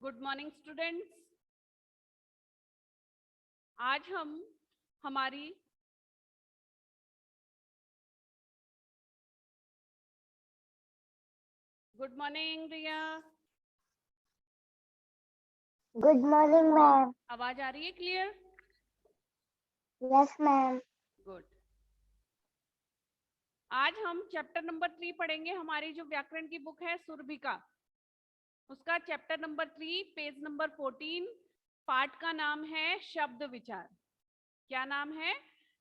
Good morning students. आज हम हमारी good morning Riya. Good morning ma'am. आवाज आ रही है क्लियर? Yes ma'am. गुड। आज हम चैप्टर नंबर 3 पढ़ेंगे। हमारी जो व्याकरण की बुक है सुरभिका, उसका चैप्टर नंबर 3 पेज नंबर 14, पाठ का नाम है शब्द विचार। क्या नाम है?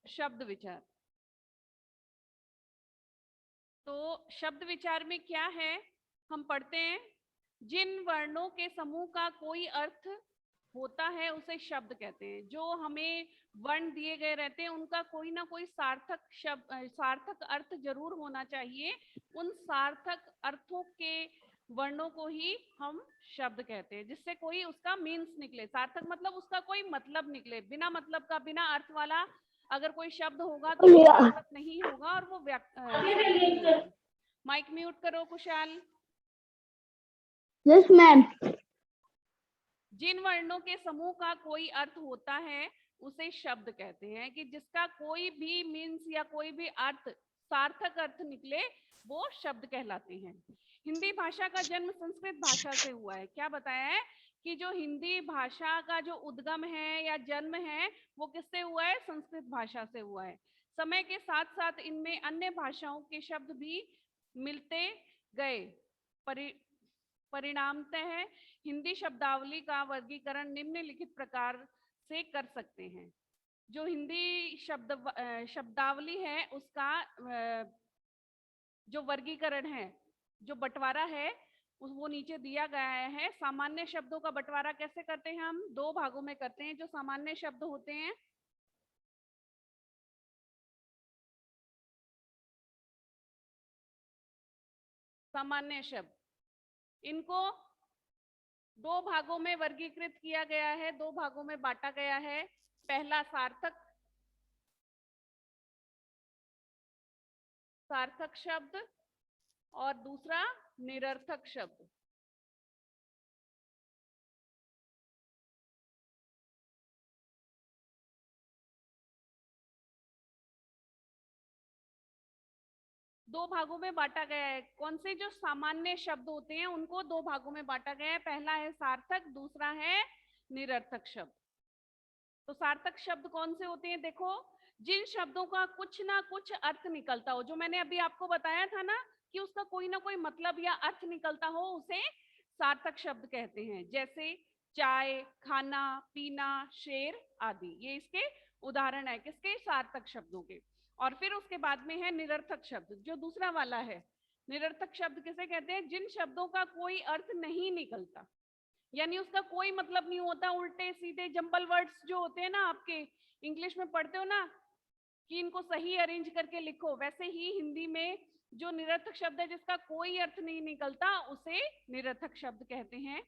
शब्द विचार। तो शब्द विचार में क्या है हम पढ़ते हैं। जिन वर्णों के समूह का कोई अर्थ होता है उसे शब्द कहते हैं। जो हमें वर्ण दिए गए रहते हैं उनका कोई ना कोई सार्थक शब्द, सार्थक अर्थ जरूर होना चाहिए। उन सार्थक अर्थों के वर्णों को ही हम शब्द कहते हैं, जिससे कोई उसका मीन्स निकले। सार्थक मतलब उसका कोई मतलब निकले। बिना मतलब का, बिना अर्थ वाला अगर कोई शब्द होगा तो वो सार्थक नहीं होगा और वो शब्द नहीं होगा। माइक म्यूट करो कुशाल। Yes ma'am. जिन वर्णों के समूह का कोई अर्थ होता है उसे शब्द कहते हैं। कि जिसका कोई भी मीन्स या कोई भी अर्थ, सार्थक अर्थ निकले, वो शब्द कहलाते हैं। हिंदी भाषा का जन्म संस्कृत भाषा से हुआ है। क्या बताया है कि जो हिंदी भाषा का जो उद्गम है या जन्म है वो किससे हुआ है? संस्कृत भाषा से हुआ है। समय के साथ साथ इनमें अन्य भाषाओं के शब्द भी मिलते गए। परिणामतः हिंदी शब्दावली का वर्गीकरण निम्नलिखित प्रकार से कर सकते हैं। जो हिंदी शब्दावली है उसका जो वर्गीकरण है, जो बंटवारा है, वो नीचे दिया गया है। सामान्य शब्दों का बंटवारा कैसे करते हैं? हम दो भागों में करते हैं। जो सामान्य शब्द होते हैं, सामान्य शब्द, इनको दो भागों में वर्गीकृत किया गया है, दो भागों में बांटा गया है। पहला सार्थक शब्द और दूसरा निरर्थक शब्द। दो भागों में बांटा गया है। कौन से? जो सामान्य शब्द होते हैं उनको दो भागों में बांटा गया है। पहला है सार्थक, दूसरा है निरर्थक शब्द। तो सार्थक शब्द कौन से होते हैं? देखो, जिन शब्दों का कुछ ना कुछ अर्थ निकलता हो, जो मैंने अभी आपको बताया था ना कि उसका कोई ना कोई मतलब या अर्थ निकलता हो, उसे सार्थक शब्द कहते हैं। जैसे चाय, खाना, पीना, शेर आदि, ये इसके उदाहरण है। किसके? सार्थक शब्दों के। और फिर उसके बाद में है निरर्थक शब्द, जो दूसरा वाला है। निरर्थक शब्द किसे कहते हैं? जिन शब्दों का कोई अर्थ नहीं निकलता, यानी उसका कोई मतलब नहीं होता। उल्टे सीधे जंबल वर्ड्स जो होते हैं ना, आपके इंग्लिश में पढ़ते हो ना कि इनको सही अरेंज करके लिखो, वैसे ही हिंदी में जो निरर्थक शब्द है जिसका कोई अर्थ नहीं निकलता उसे निरर्थक शब्द कहते हैं।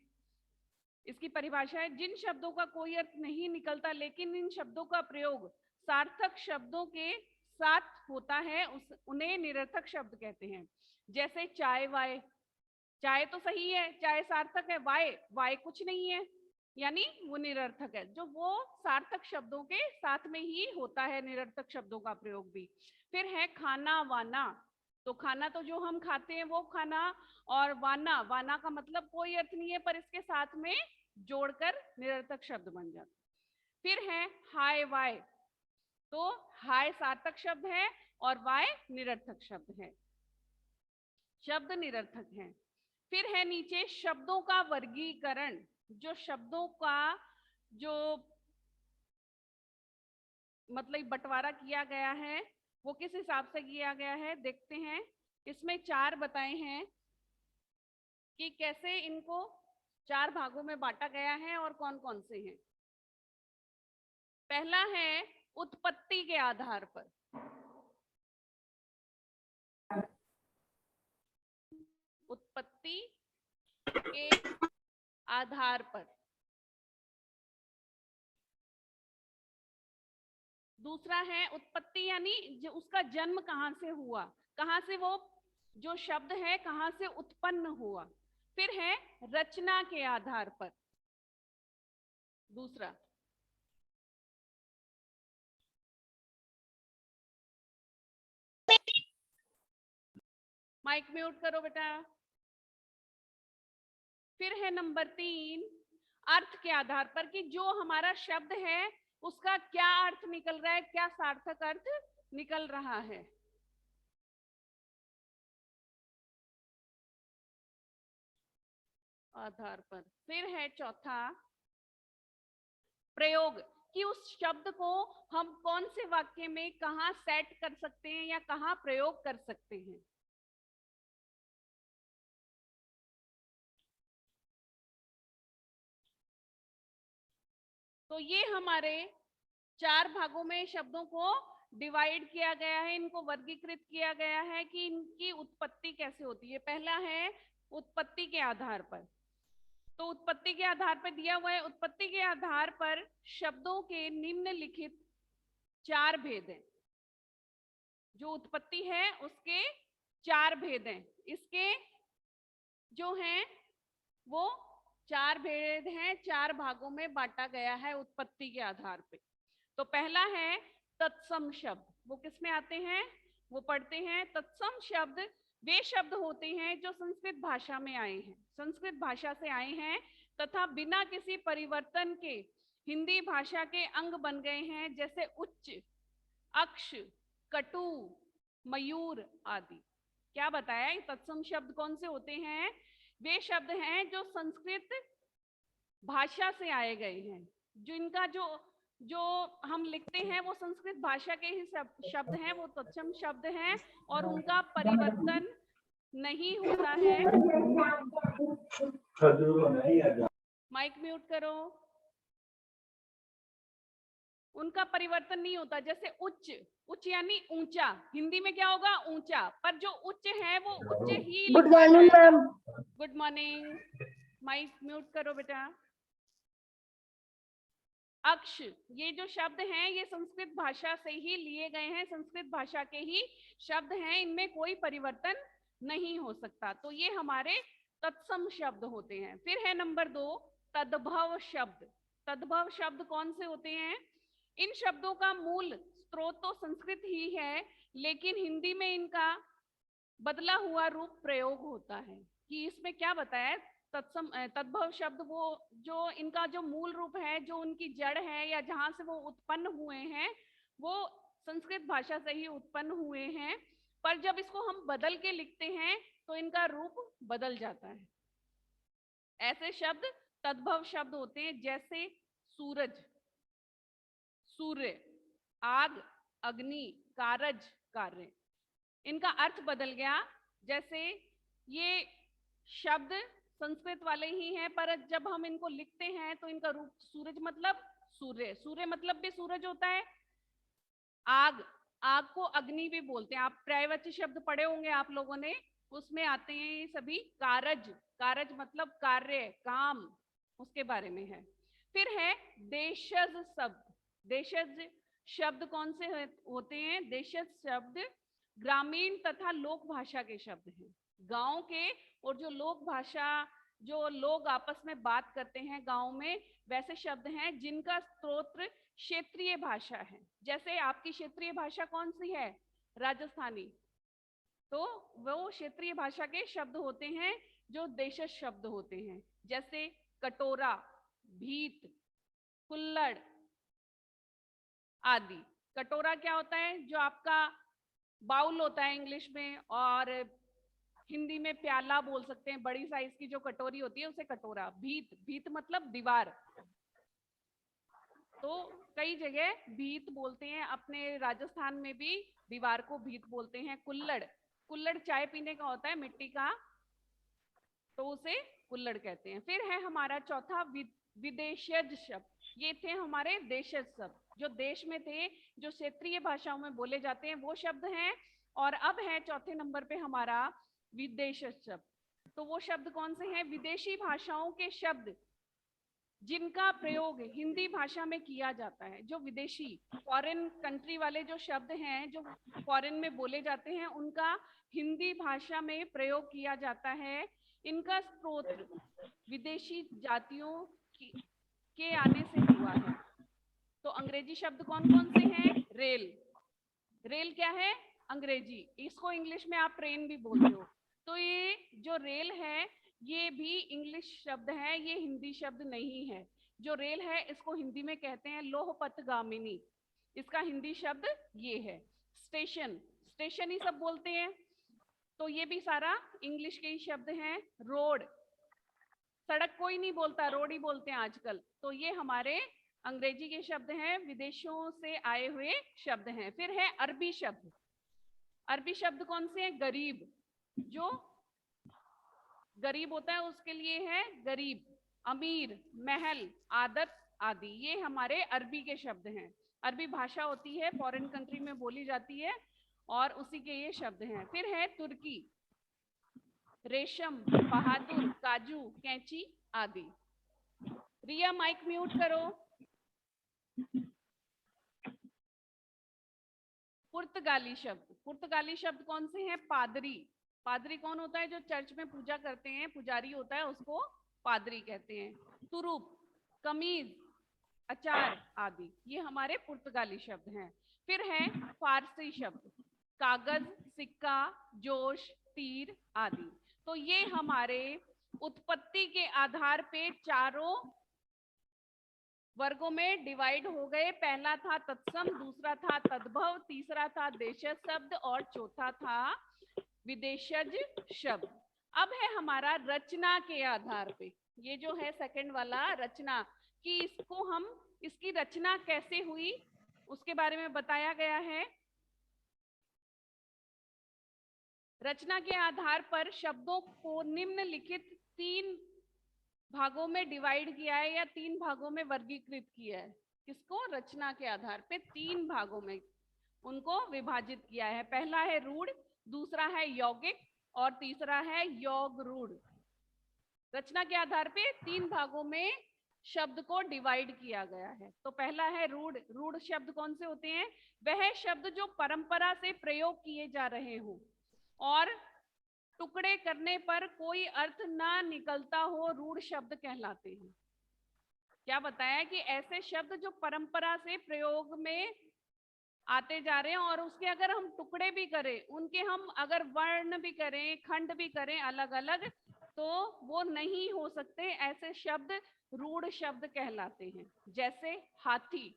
इसकी परिभाषा है, जिन शब्दों का कोई अर्थ नहीं निकलता लेकिन इन शब्दों का प्रयोग सार्थक शब्दों के साथ होता है, उन्हें निरर्थक शब्द कहते हैं। जैसे चाय वाय, चाय तो सही है, चाय सार्थक है। वाय, वाय कुछ नहीं है, यानी वो निरर्थक है। जो वो सार्थक शब्दों के साथ में ही होता है निरर्थक शब्दों का प्रयोग भी। फिर है खाना वाना। तो खाना तो जो हम खाते हैं वो खाना, और वाना, वाना का मतलब कोई अर्थ नहीं है पर इसके साथ में जोड़कर निरर्थक शब्द बन जाता। फिर है हाय वाय। तो हाय सार्थक शब्द है और वाय निरर्थक शब्द है, शब्द निरर्थक है। फिर है नीचे शब्दों का वर्गीकरण। जो शब्दों का जो मतलब बंटवारा किया गया है वो किस हिसाब से किया गया है देखते हैं। इसमें चार बताए हैं कि कैसे इनको चार भागों में बांटा गया है और कौन कौन से हैं। पहला है उत्पत्ति के आधार पर। उत्पत्ति के आधार पर। दूसरा है उत्पत्ति यानी जो उसका जन्म कहाँ से हुआ, कहाँ से वो जो शब्द है कहाँ से उत्पन्न हुआ। फिर है रचना के आधार पर। दूसरा। माइक म्यूट करो बेटा। फिर है नंबर 3, अर्थ के आधार पर कि जो हमारा शब्द है उसका क्या अर्थ निकल रहा है, क्या सार्थक अर्थ निकल रहा है। आधार पर। फिर है चौथा, प्रयोग, कि उस शब्द को हम कौन से वाक्य में कहां सेट कर सकते हैं या कहां प्रयोग कर सकते हैं। तो ये हमारे 4 भागों में शब्दों को डिवाइड किया गया है, इनको वर्गीकृत किया गया है कि इनकी उत्पत्ति कैसे होती है। पहला है उत्पत्ति के आधार पर। तो उत्पत्ति के आधार पर दिया हुआ है, उत्पत्ति के आधार पर शब्दों के निम्नलिखित 4 भेद हैं। जो उत्पत्ति है उसके 4 भेद हैं। इसके जो हैं वो 4 भेद हैं, 4 भागों में बांटा गया है उत्पत्ति के आधार पे। तो पहला है तत्सम शब्द। वो किसमें आते हैं, वो पढ़ते हैं। तत्सम शब्द वे शब्द होते हैं जो संस्कृत भाषा में आए हैं, संस्कृत भाषा से आए हैं तथा बिना किसी परिवर्तन के हिंदी भाषा के अंग बन गए हैं, जैसे उच्च, अक्ष, कटु, मयूर आदि। क्या बताया, तत्सम शब्द कौन से होते हैं, वे शब्द हैं जो संस्कृत भाषा से आए गए हैं, जो इनका जो हम लिखते हैं वो संस्कृत भाषा के ही शब्द हैं, वो तत्सम शब्द हैं और उनका परिवर्तन नहीं होता है। माइक म्यूट करो। उनका परिवर्तन नहीं होता। जैसे उच्च, उच्च यानी ऊंचा, हिंदी में क्या होगा, ऊंचा, पर जो उच्च है वो उच्च ही लिखा जाएगा। Good morning. माइक म्यूट करो बेटा। अक्ष, ये जो शब्द हैं ये संस्कृत भाषा से ही लिए गए हैं, संस्कृत भाषा के ही शब्द हैं, इनमें कोई परिवर्तन नहीं हो सकता। तो ये हमारे तत्सम शब्द होते हैं। फिर है नंबर 2, तद्भव शब्द। तद्भव शब्द कौन से होते हैं, इन शब्दों का मूल स्रोत तो संस्कृत ही है, लेकिन हिंदी में इनका बदला हुआ रूप प्रयोग होता है। कि इसमें क्या बताया है, तद्भव शब्द वो जो इनका जो मूल रूप है, जो उनकी जड़ है या जहां से वो उत्पन्न हुए हैं, वो संस्कृत भाषा से ही उत्पन्न हुए हैं, पर जब इसको हम बदल के लिखते हैं तो इनका रूप बदल जाता है। ऐसे शब्द तद्भव शब्द होते हैं, जैसे सूरज, सूर्य, आग, अग्नि, कारज, कार्य। इनका अर्थ बदल गया। जैसे ये शब्द संस्कृत वाले ही हैं, पर जब हम इनको लिखते हैं तो इनका रूप, सूरज मतलब सूर्य, सूर्य मतलब भी सूरज होता है। आग, आग को अग्नि भी बोलते हैं। आप पर्यायवाची शब्द पढ़े होंगे आप लोगों ने, उसमें आते हैं ये सभी। कारज, कारज मतलब कार्य, काम, उसके बारे में है। फिर है देशज शब्द। देशज शब्द कौन से होते हैं, देशज शब्द ग्रामीण तथा लोक भाषा के शब्द हैं। गांव के और जो लोक भाषा, जो लोग आपस में बात करते हैं गांव में, वैसे शब्द हैं जिनका स्रोत क्षेत्रीय भाषा है। जैसे आपकी क्षेत्रीय भाषा कौन सी है, राजस्थानी, तो वो क्षेत्रीय भाषा के शब्द होते हैं जो देशज शब्द होते हैं। जैसे कटोरा, भीत, कुल्लड़ आदि। कटोरा क्या होता है, जो आपका बाउल होता है इंग्लिश में, और हिंदी में प्याला बोल सकते हैं, बड़ी साइज की जो कटोरी होती है उसे कटोरा। भीत, भीत मतलब दीवार, तो कई जगह भीत बोलते हैं, अपने राजस्थान में भी दीवार को भीत बोलते हैं। कुल्लड़, कुल्लड़ चाय पीने का होता है, मिट्टी का, तो उसे कुल्लड़ कहते हैं। फिर है हमारा चौथा विदेशज शब्द। ये थे हमारे देशज शब्द, जो देश में थे, जो क्षेत्रीय भाषाओं में बोले जाते हैं, वो शब्द हैं। और अब है चौथे नंबर पे हमारा विदेशज शब्द। तो वो शब्द कौन से हैं, विदेशी भाषाओं के शब्द जिनका प्रयोग हिंदी भाषा में किया जाता है। जो विदेशी, फॉरेन कंट्री वाले जो शब्द हैं, जो फॉरेन में बोले जाते हैं, उनका हिंदी भाषा में प्रयोग किया जाता है। इनका स्रोत विदेशी जातियों के आने से हुआ है। तो अंग्रेजी शब्द कौन कौन से हैं? रेल, रेल क्या है? अंग्रेजी, इसको इंग्लिश में आप ट्रेन भी बोलते हो। तो ये जो रेल है ये भी इंग्लिश शब्द है, ये हिंदी शब्द नहीं है। जो रेल है इसको हिंदी में कहते हैं लौह पथगामिनी, इसका हिंदी शब्द ये है। स्टेशन, स्टेशन ही सब बोलते हैं, तो ये भी सारा इंग्लिश के ही शब्द हैं। रोड, सड़क कोई नहीं बोलता, रोड ही बोलते हैं आजकल। तो ये हमारे अंग्रेजी के शब्द हैं, विदेशों से आए हुए शब्द हैं। फिर है अरबी शब्द। अरबी शब्द कौन से हैं? गरीब, जो गरीब होता है उसके लिए है गरीब। अमीर, महल, आदत आदि, ये हमारे अरबी के शब्द हैं। अरबी भाषा होती है, फॉरेन कंट्री में बोली जाती है और उसी के ये शब्द हैं। फिर है तुर्की, रेशम, बहादुर, काजू, कैंची आदि। रिया माइक म्यूट करो। पुर्तगाली शब्द, पुर्तगाली शब्द कौन से हैं? पादरी, पादरी कौन होता है? जो चर्च में पूजा करते हैं, पुजारी होता है, उसको पादरी कहते हैं। तुरुप, कमीज, अचार आदि, ये हमारे पुर्तगाली शब्द हैं। फिर है फारसी शब्द, कागज, सिक्का, जोश, तीर आदि। तो ये हमारे उत्पत्ति के आधार पे चारों वर्गों में डिवाइड हो गए। पहला था तत्सम, दूसरा था तद्भव, तीसरा था देशज शब्द और चौथा था विदेशज शब्द। अब है हमारा रचना के आधार पे, ये जो है सेकंड वाला रचना, कि इसको हम, इसकी रचना कैसे हुई उसके बारे में बताया गया है। रचना के आधार पर शब्दों को निम्नलिखित 3 भागों में डिवाइड किया है या 3 भागों में वर्गीकृत किया है। किसको? रचना के आधार पे 3 भागों में उनको विभाजित किया है। पहला है रूढ़, दूसरा है यौगिक और तीसरा है योग रूढ़। रचना के आधार पे 3 भागों में शब्द को डिवाइड किया गया है। तो पहला है रूढ़। रूढ़ शब्द कौन से होते हैं? वह शब्द जो परंपरा से प्रयोग किए जा रहे हो और टुकड़े करने पर कोई अर्थ ना निकलता हो, रूढ़ शब्द कहलाते हैं। क्या बताया कि ऐसे शब्द जो परंपरा से प्रयोग में आते जा रहे हैं और उसके अगर हम टुकड़े भी करें, उनके हम अगर वर्ण भी करें, खंड भी करें अलग अलग, तो वो नहीं हो सकते, ऐसे शब्द रूढ़ शब्द कहलाते हैं। जैसे हाथी,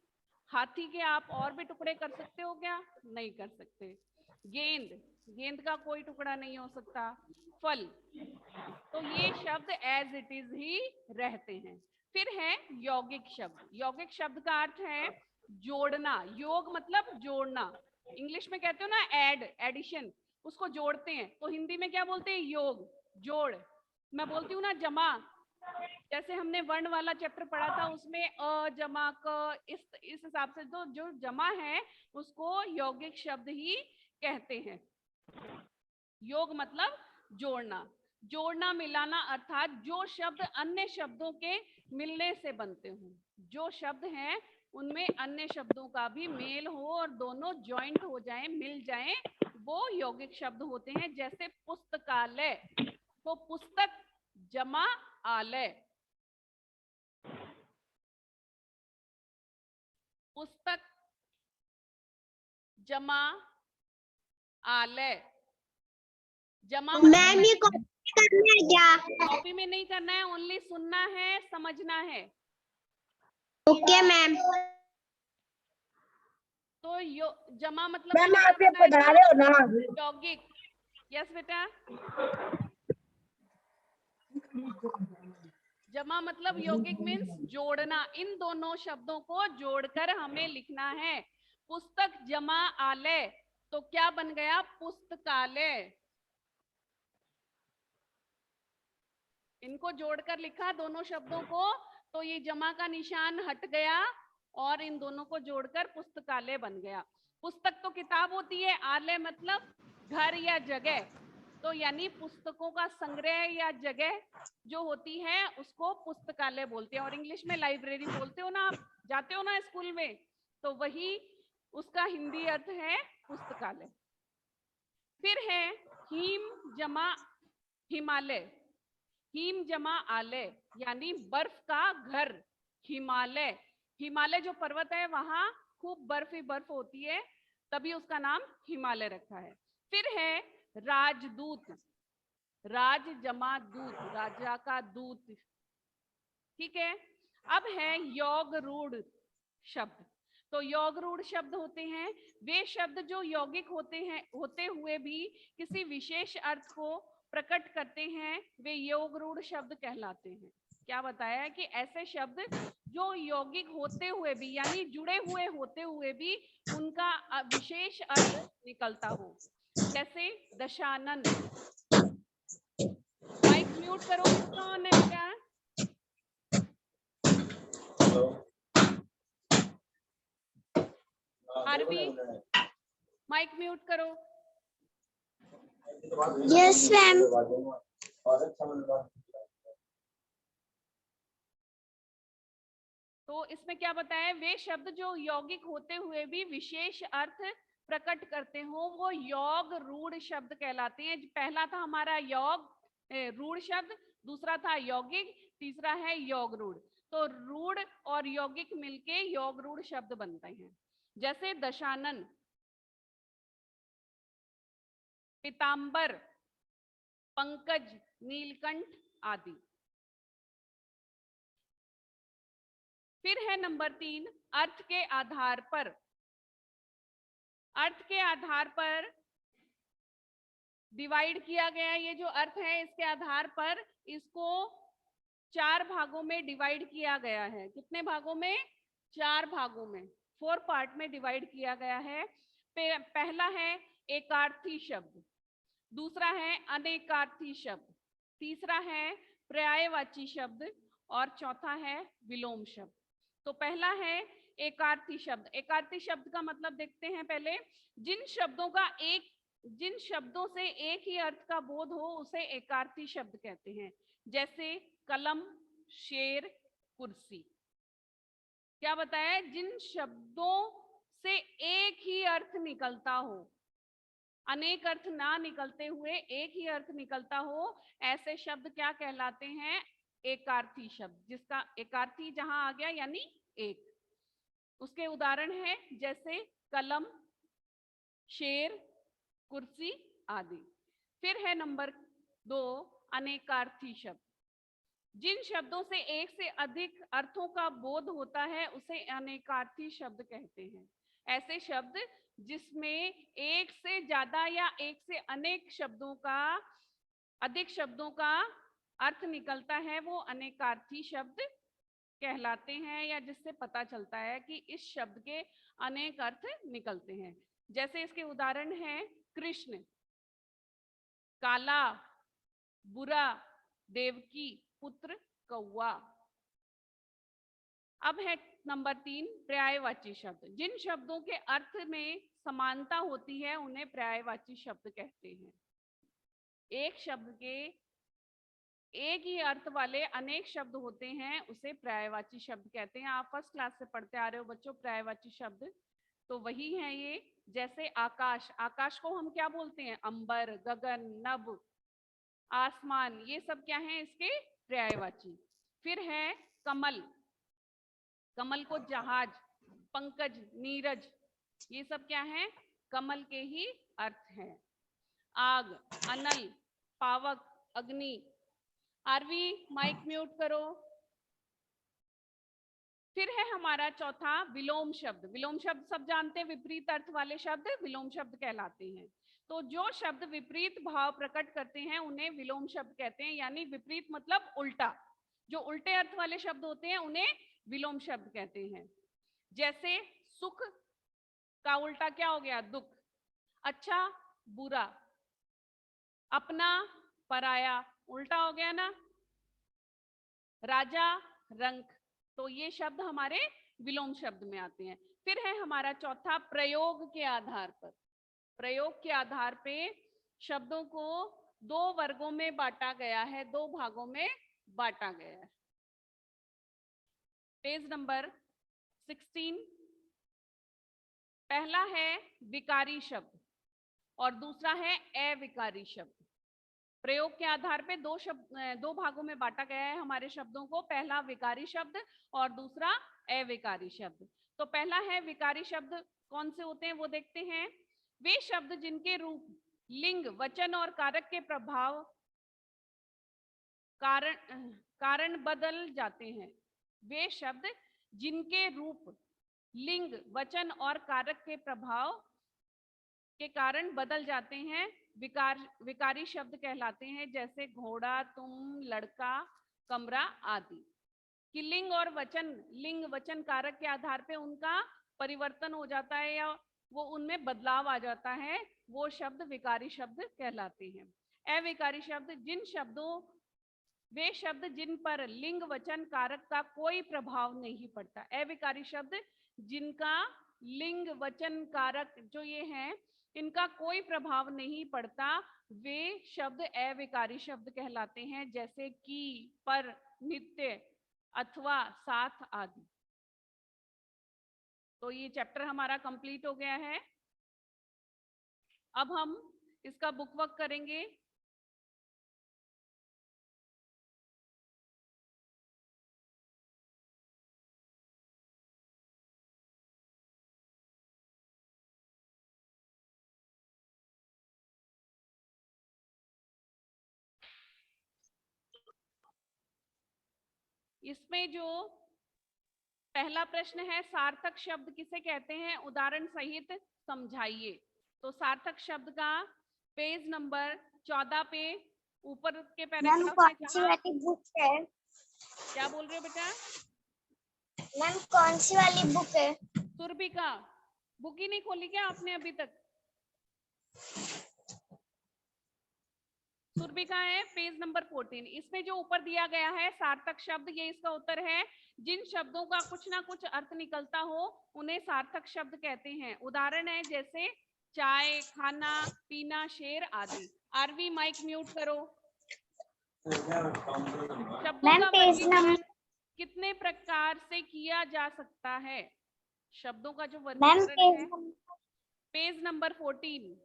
हाथी के आप और भी टुकड़े कर सकते हो क्या? नहीं कर सकते। गेंद, गेंद का कोई टुकड़ा नहीं हो सकता। फल, तो ये शब्द एज इट इज ही रहते हैं। फिर है यौगिक शब्द। यौगिक शब्द का अर्थ है जोड़ना। योग मतलब जोड़ना, इंग्लिश में कहते हो ना ऐड, एडिशन, उसको जोड़ते हैं। तो हिंदी में क्या बोलते हैं? योग, जोड़। मैं बोलती हूँ ना जमा, जैसे हमने वर्ण वाला चैप्टर पढ़ा था, उसमें अ जमा क, इस हिसाब से तो जो जमा है उसको यौगिक शब्द ही कहते हैं। योग मतलब जोड़ना, जोड़ना मिलाना, अर्थात जो शब्द अन्य शब्दों के मिलने से बनते हों, जो शब्द हैं उनमें अन्य शब्दों का भी मेल हो और दोनों ज्वाइंट हो जाएं, मिल जाएं, वो यौगिक शब्द होते हैं। जैसे पुस्तकालय, तो पुस्तक जमा आलय, पुस्तक जमा आलय। जमा मैम ये कॉपी करना है क्या? कॉपी में नहीं करना है, ओनली सुनना है, समझना है। Okay ma'am. तो जमा मतलब मैम आप ये पढ़ा रहे हो ना? यौगिक। यस बेटा, जमा मतलब यौगिक मीन्स जोड़ना। इन दोनों शब्दों को जोड़कर हमें लिखना है। पुस्तक जमा आलय, तो क्या बन गया? पुस्तकालय। इनको जोड़कर लिखा दोनों शब्दों को, तो ये जमा का निशान हट गया और इन दोनों को जोड़कर पुस्तकालय बन गया। पुस्तक तो किताब होती है, आलय मतलब घर या जगह, तो यानी पुस्तकों का संग्रह या जगह जो होती है उसको पुस्तकालय बोलते हैं। और इंग्लिश में लाइब्रेरी बोलते हो ना, आप जाते हो ना स्कूल में, तो वही उसका हिंदी अर्थ है पुस्तकालय। फिर है हिम जमा हिमालय। हिम जमा आलय यानी बर्फ का घर, हिमालय। हिमालय जो पर्वत है वहां खूब बर्फ ही बर्फ होती है, तभी उसका नाम हिमालय रखा है। फिर है राजदूत, राज जमा दूत, राजा का दूत, ठीक है। अब है योग रूढ़ शब्द। तो योग रूढ़ शब्द होते हैं वे शब्द जो यौगिक होते हुए भी किसी विशेष अर्थ को प्रकट करते हैं, वे योग रूढ़ शब्द कहलाते हैं। क्या बताया है कि ऐसे शब्द जो यौगिक होते हुए भी यानी जुड़े हुए होते हुए भी उनका विशेष अर्थ निकलता हो, जैसे दशानन। माइक म्यूट करो, किसका ऑन है बेटा? आरवी माइक म्यूट करो। Yes ma'am. तो इसमें क्या बताया, वे शब्द जो यौगिक होते हुए भी विशेष अर्थ प्रकट करते हो वो योग रूढ़ शब्द कहलाते हैं। पहला था हमारा योग रूढ़ शब्द, दूसरा था यौगिक, तीसरा है योग रूढ़। तो रूढ़ और यौगिक मिलके योग रूढ़ शब्द बनते हैं। जैसे दशानन, पीतांबर, पंकज, नीलकंठ आदि। फिर है नंबर 3, अर्थ के आधार पर। अर्थ के आधार पर डिवाइड किया गया। ये जो अर्थ है इसके आधार पर इसको 4 भागों में डिवाइड किया गया है। कितने भागों में? 4 भागों में, 4 पार्ट में डिवाइड किया गया है। पहला है एकार्थी शब्द, दूसरा है अनेकार्थी शब्द, तीसरा है पर्यायवाची शब्द और चौथा है विलोम शब्द। तो पहला है एकार्थी शब्द। एकार्थी शब्द का मतलब देखते हैं पहले। जिन शब्दों से एक ही अर्थ का बोध हो उसे एकार्थी शब्द कहते हैं। जैसे कलम, शेर, कुर्सी। क्या बताया? जिन शब्दों से एक ही अर्थ निकलता हो, अनेक अर्थ ना निकलते हुए एक ही अर्थ निकलता हो, ऐसे शब्द क्या कहलाते हैं? एकार्थी शब्द। जिसका एकार्थी जहां आ गया यानी एक। उसके उदाहरण है जैसे कलम, शेर, कुर्सी आदि। फिर है नंबर 2, अनेकार्थी शब्द। जिन शब्दों से एक से अधिक अर्थों का बोध होता है उसे अनेकार्थी शब्द कहते हैं। ऐसे शब्द जिसमें एक से ज्यादा या एक से अनेक शब्दों का, अधिक शब्दों का अर्थ निकलता है वो अनेकार्थी शब्द कहलाते हैं, या जिससे पता चलता है कि इस शब्द के अनेक अर्थ निकलते हैं। जैसे इसके उदाहरण हैं कृष्ण, काला, बुरा, देवकी, पुत्र, कौवा। अब है नंबर 3, पर्यायवाची शब्द। जिन शब्दों के अर्थ में समानता होती है उन्हें पर्यायवाची शब्द कहते हैं। एक शब्द के एक ही अर्थ वाले अनेक शब्द होते हैं उसे पर्यायवाची शब्द कहते हैं। आप फर्स्ट क्लास से पढ़ते आ रहे हो बच्चों पर्यायवाची शब्द, तो वही है ये। जैसे आकाश, आकाश को हम क्या बोलते हैं? अंबर, गगन, नभ, आसमान, ये सब क्या है इसके पर्यायवाची। फिर है कमल, कमल को जहाज, पंकज, नीरज, ये सब क्या है? कमल के ही अर्थ हैं। आग, अनल, पावक, अग्नि। आरवी माइक म्यूट करो। फिर है हमारा चौथा विलोम शब्द। विलोम शब्द सब जानते हैं, विपरीत अर्थ वाले शब्द विलोम शब्द कहलाते हैं। तो जो शब्द विपरीत भाव प्रकट करते हैं उन्हें विलोम शब्द कहते हैं, यानी विपरीत मतलब उल्टा। जो उल्टे अर्थ वाले शब्द होते हैं उन्हें विलोम शब्द कहते हैं। जैसे सुख का उल्टा क्या हो गया? दुख। अच्छा, बुरा, अपना, पराया, उल्टा हो गया ना। राजा, रंक। तो ये शब्द हमारे विलोम शब्द में आते हैं। फिर है हमारा चौथा प्रयोग के आधार पर। प्रयोग के आधार पे शब्दों को 2 वर्गों में बांटा गया है, 2 भागों में बांटा गया है। Page number 16। पहला है विकारी शब्द और दूसरा है अविकारी शब्द। प्रयोग के आधार पे दो भागों में बांटा गया है हमारे शब्दों को। पहला विकारी शब्द और दूसरा अविकारी शब्द। तो पहला है विकारी शब्द। कौन से होते हैं वो देखते हैं। वे शब्द जिनके रूप, लिंग, वचन और कारक के प्रभाव कारण बदल जाते हैं। वे शब्द जिनके रूप, लिंग, वचन और कारक के प्रभाव के कारण बदल जाते हैं विकारी शब्द कहलाते हैं। जैसे घोड़ा, तुम, लड़का, कमरा आदि। कि लिंग और वचन, लिंग वचन कारक के आधार पे उनका परिवर्तन हो जाता है या वो उनमें बदलाव आ जाता है, वो शब्द विकारी शब्द कहलाते हैं। अविकारी शब्द वे शब्द जिन पर लिंग वचन कारक का कोई प्रभाव नहीं पड़ता। अविकारी शब्द जिनका लिंग वचन कारक जो ये हैं इनका कोई प्रभाव नहीं पड़ता, वे शब्द अविकारी शब्द कहलाते हैं। जैसे कि, पर, नित्य, अथवा, साथ आदि। तो ये चैप्टर हमारा कंप्लीट हो गया है। अब हम इसका बुक वर्क करेंगे। इसमें जो पहला प्रश्न है, सार्थक शब्द किसे कहते हैं, उदाहरण सहित समझाइए। तो सार्थक शब्द का पेज नंबर 14 पे ऊपर के पैराग्राफ में कौन सी वाली बुक है? क्या बोल रहे हो बेटा? मैम कौन सी वाली बुक है? सुरभि का बुक ही नहीं खोली क्या आपने अभी तक? सुरभि का है पेज नंबर 14। इसमें जो ऊपर दिया गया है सार्थक शब्द, ये इसका उत्तर है। जिन शब्दों का कुछ ना कुछ अर्थ निकलता हो उन्हें सार्थक शब्द कहते हैं। उदाहरण है जैसे चाय, खाना, पीना, शेर आदि। आरवी माइक म्यूट करो। शब्दों का वर्गीकरण कितने प्रकार से किया जा सकता है? शब्दों का जो वर्गीकरण है, पेज नंबर 14।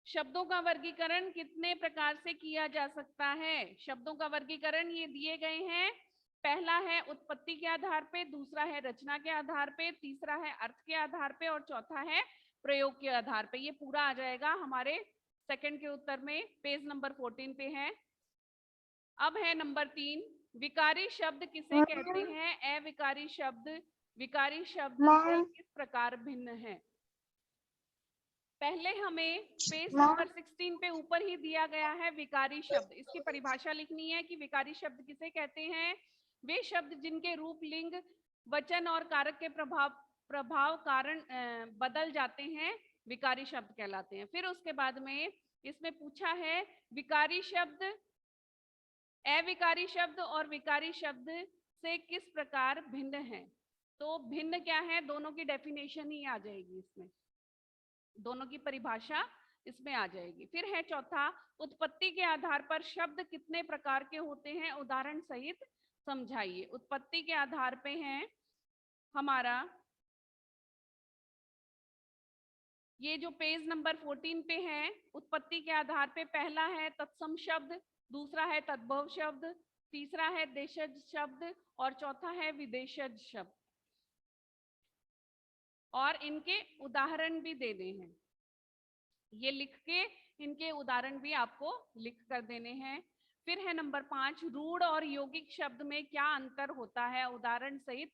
शब्दों का वर्गीकरण कितने प्रकार से किया जा सकता है? शब्दों का वर्गीकरण ये दिए गए हैं। पहला है उत्पत्ति के आधार पे, दूसरा है रचना के आधार पे, तीसरा है अर्थ के आधार पे और चौथा है प्रयोग के आधार पे। ये पूरा आ जाएगा हमारे सेकंड के उत्तर में, पेज नंबर 14 पे है। अब है नंबर 3, विकारी शब्द किसे कहते हैं? अविकारी शब्द विकारी शब्द से किस प्रकार भिन्न है? पहले हमें पेज नंबर 16 पे ऊपर ही दिया गया है विकारी शब्द। इसकी परिभाषा लिखनी है कि विकारी शब्द किसे कहते हैं। वे शब्द जिनके रूप, लिंग, वचन और कारक के प्रभाव कारण बदल जाते हैं विकारी शब्द कहलाते हैं। फिर उसके बाद में इसमें पूछा है विकारी शब्द अविकारी शब्द और विकारी शब्द से किस प्रकार भिन्न है। तो भिन्न क्या है, दोनों की डेफिनेशन ही आ जाएगी इसमें, दोनों की परिभाषा इसमें आ जाएगी। फिर है चौथा, उत्पत्ति के आधार पर शब्द कितने प्रकार के होते हैं, उदाहरण सहित समझाइए। उत्पत्ति के आधार पे है हमारा ये जो पेज नंबर 14 पे है। उत्पत्ति के आधार पे पहला है तत्सम शब्द, दूसरा है तद्भव शब्द, तीसरा है देशज शब्द और चौथा है विदेशज शब्द। और इनके उदाहरण भी देने हैं, ये लिख के इनके उदाहरण भी आपको लिख कर देने हैं। फिर है नंबर 5, रूढ़ और यौगिक शब्द में क्या अंतर होता है, उदाहरण सहित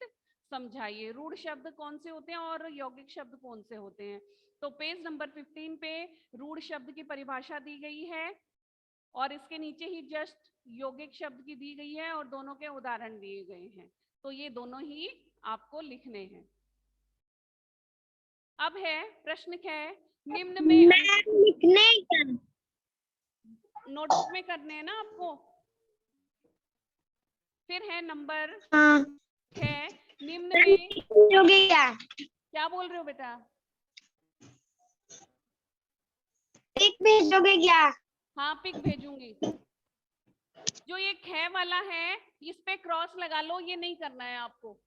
समझाइए। रूढ़ शब्द कौन से होते हैं और यौगिक शब्द कौन से होते हैं। तो पेज नंबर 15 पे रूढ़ शब्द की परिभाषा दी गई है और इसके नीचे ही जस्ट यौगिक शब्द की दी गई है और दोनों के उदाहरण दिए गए हैं। तो ये दोनों ही आपको लिखने हैं। अब है प्रश्न है निम्न में लिखने का नोटबुक में करने हैं ना आपको। फिर है नंबर 6, निम्न में क्या बोल रहे हो बेटा? पिक भेजोगे क्या? हाँ पिक भेजूंगी। जो ये ख वाला है इस पे क्रॉस लगा लो, ये नहीं करना है आपको।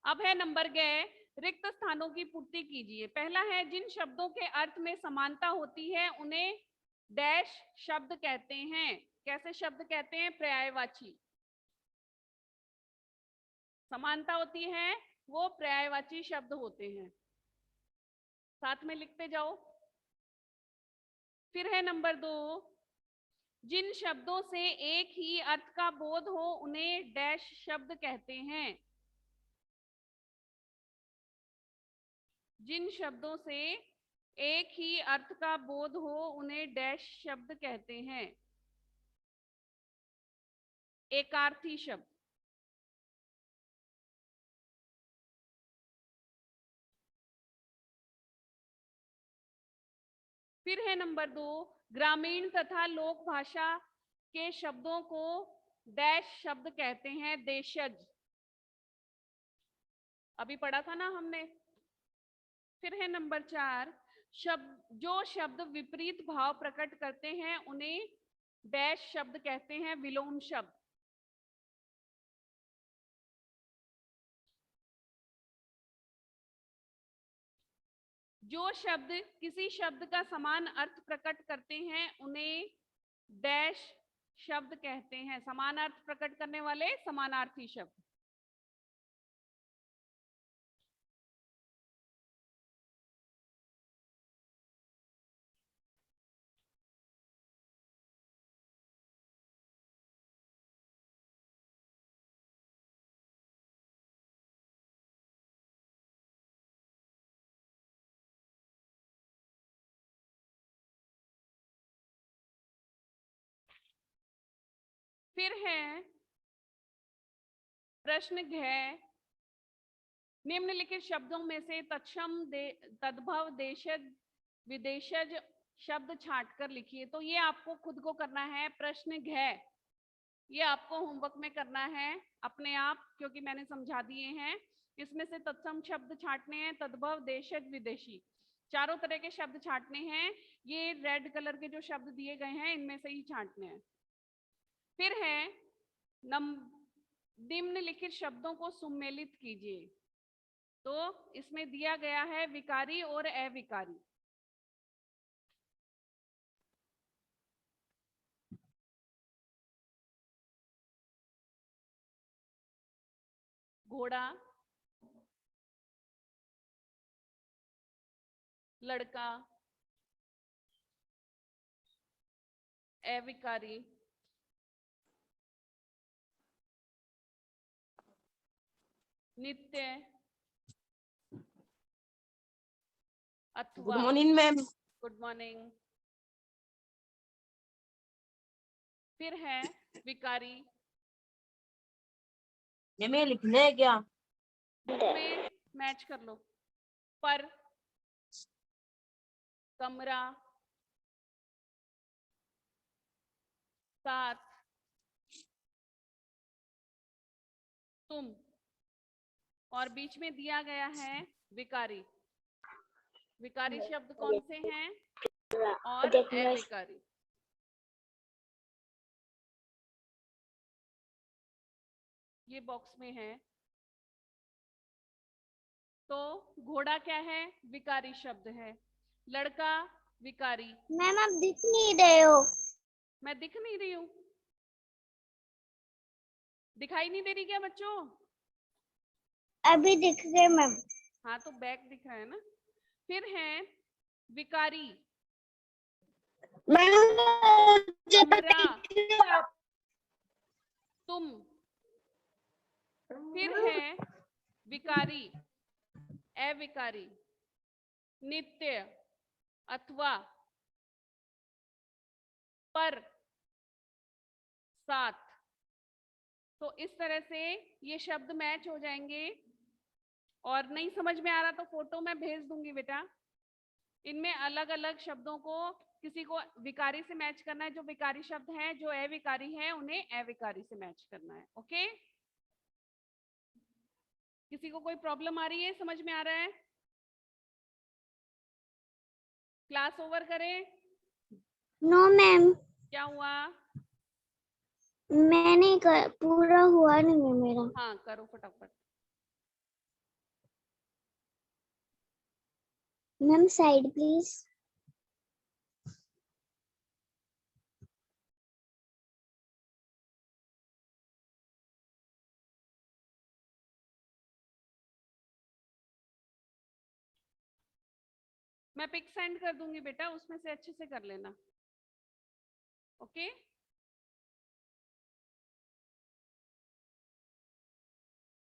अब है नंबर रिक्त स्थानों की पूर्ति कीजिए। पहला है जिन शब्दों के अर्थ में समानता होती है उन्हें डैश शब्द कहते हैं। कैसे शब्द कहते हैं? पर्यायवाची। समानता होती है वो पर्यायवाची शब्द होते हैं। साथ में लिखते जाओ। फिर है नंबर 2, जिन शब्दों से एक ही अर्थ का बोध हो उन्हें डैश शब्द कहते हैं। जिन शब्दों से एक ही अर्थ का बोध हो उन्हें डैश शब्द कहते हैं। एकार्थी शब्द। फिर है नंबर 2, ग्रामीण तथा लोक भाषा के शब्दों को डैश शब्द कहते हैं। देशज। अभी पढ़ा था ना हमने। फिर है नंबर 4, जो शब्द विपरीत भाव प्रकट करते हैं उन्हें डैश शब्द कहते हैं। विलोम शब्द। जो शब्द किसी शब्द का समान अर्थ प्रकट करते हैं उन्हें डैश शब्द कहते हैं। समान अर्थ प्रकट करने वाले समानार्थी शब्द। फिर है प्रश्न घ, निम्नलिखित शब्दों में से तत्सम तद्भव देशज विदेशज शब्द छांट कर लिखिए। तो ये आपको खुद को करना है। प्रश्न घ ये आपको होमवर्क में करना है अपने आप, क्योंकि मैंने समझा दिए हैं। इसमें से तत्सम शब्द छांटने हैं, तद्भव देशज विदेशी, चारों तरह के शब्द छांटने हैं। ये रेड कलर के जो शब्द दिए गए हैं इनमें से ही छांटने हैं। फिर है निम्नलिखित शब्दों को सुमेलित कीजिए। तो इसमें दिया गया है विकारी और अविकारी। घोड़ा, लड़का, अविकारी, नित्य, अथवा। Good morning ma'am. Good morning. फिर है विकारी। ये लिखने है क्या? बुक में मैच कर लो। पर, कमरा, साथ, तुम, और बीच में दिया गया है विकारी। विकारी शब्द कौन से हैं? और अविकारी। ये बॉक्स में है। तो घोड़ा क्या है? विकारी शब्द है। लड़का विकारी। मैम आप दिख नहीं रहे हो। मैं दिख नहीं रही हूँ? दिखाई नहीं दे रही क्या बच्चों? अभी दिख गए मैम। हाँ तो बैक दिख रहा है ना। फिर है विकारी, कमरा, तुम। फिर है विकारी, अविकारी, नित्य, अथवा, पर, साथ। तो इस तरह से ये शब्द मैच हो जाएंगे। और नहीं समझ में आ रहा तो फोटो मैं भेज दूंगी बेटा। इनमें अलग अलग शब्दों को, किसी को विकारी से मैच करना है, जो विकारी शब्द हैं, जो अविकारी है उन्हें अविकारी से मैच करना है। ओके, किसी को कोई प्रॉब्लम आ रही है? समझ में आ रहा है? क्लास ओवर करें? No ma'am. क्या हुआ? मैंने पूरा हुआ नहीं है मेरा। हाँ करो फटाफट। Ma'am side please. मैं पिक सेंड कर दूंगी बेटा, उसमें से अच्छे से कर लेना। ओके